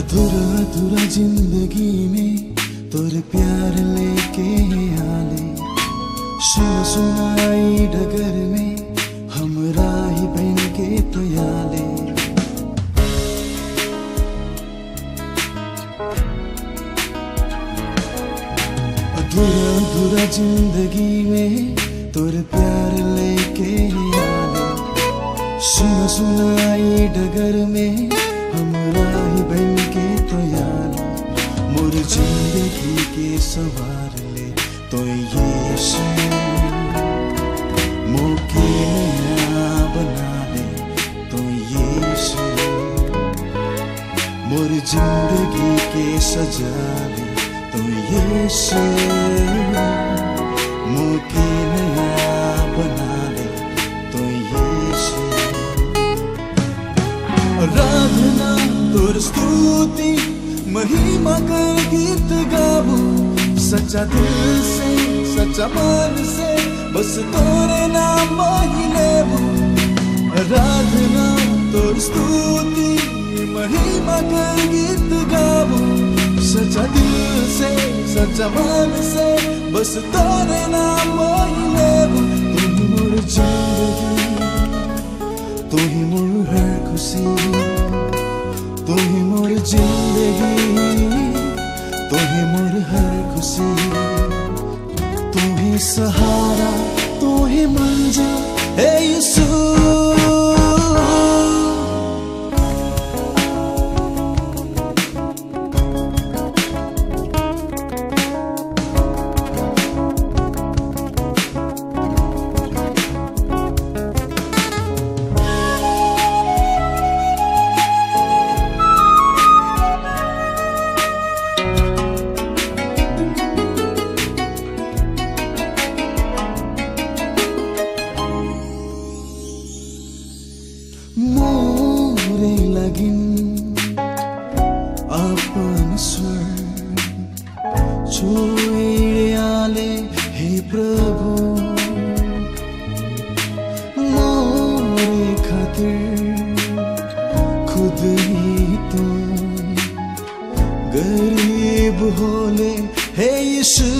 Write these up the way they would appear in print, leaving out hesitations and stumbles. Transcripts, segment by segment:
अधूरा अधूरा जिंदगी में तोर प्यार लेके आले, सुन सुनाई डगर में हमरा ही बन के तो आले। अधूरा अधूरा जिंदगी में तोर प्यार लेके आले, सुन सुनाई डगर में हमरा ही बन के तो आले। मोर जिंदगी के सवार ले तो यीशु, मौके नया बना ले तो यीशु, मोर जिंदगी के सजा ले तो यीशु, मौके नया बना ले तो यीशु। आराधना तोर स्तुति महिमा कर गीत गाबू, सच्चा दिल से सच्चा मन से बस तोरे नाम ही लेबू। आराधना तोर स्तुति महिमा कर गीत गाबू, सच्चा दिल से सच्चा मन से बस तोरे नाम ही लेबू। तू ही मोर जिंदगी, तू ही मोर हर खुशी, तू ही मोर जिंदगी, तू ही मोर हर खुशी, तू ही सहारा, तू ही मंजिल है यीशु। मोरे लगिन अपन स्वर छोड़े आले हे प्रभु, मोरे खातिर खुद ही तो गरीब होले हे यीशु।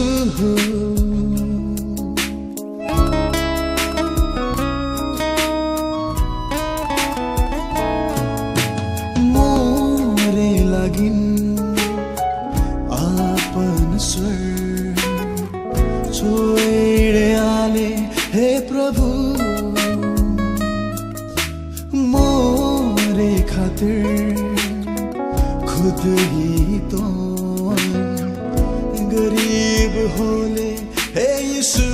आपन स्वर छोड़े आले हे प्रभु, मोरे खातिर खुद ही तो गरीब होले हे यीशु।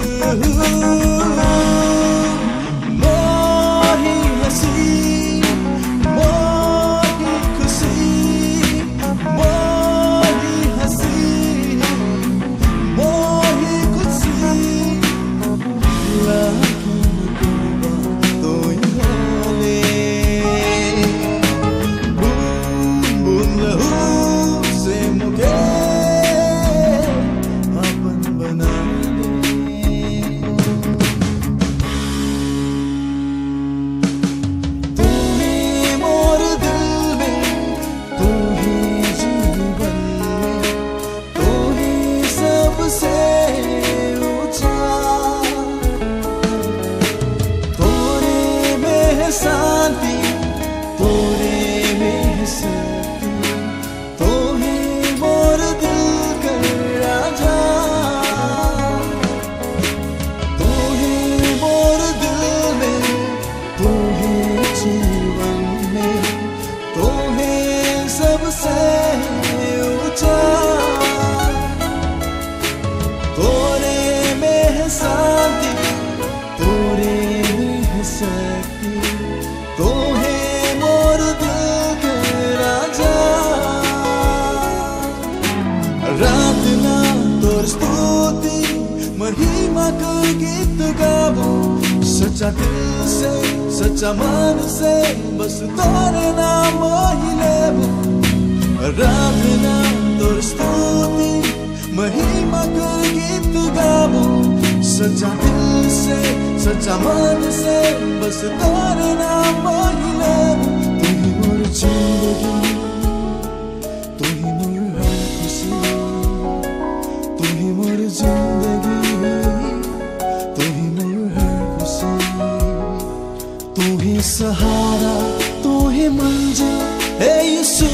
मोही हंसी मोही खुशी, शांति तोरे में शक्ति, तो है मोर दिल का राजा, तो है मोर दिल में, तो है जीवन में, तो है सबसे ऊंचा। तोरे में है शांति, तोरे में है शक्ति, तो है मोर दिल का राजा। आराधना तोर स्तुति महिमा कर गीत गाबू, सच्चा दिल से सच्चा मन से बस तोरे नाम ही लेबू। आराधना तोर स्तुति महिमा कर गीत गाबू, सच्चा दिल से सच्चा मन से बस तोरे नाम ही लेबू। तू ही मोर जिंदगी, मंजिल है यीशु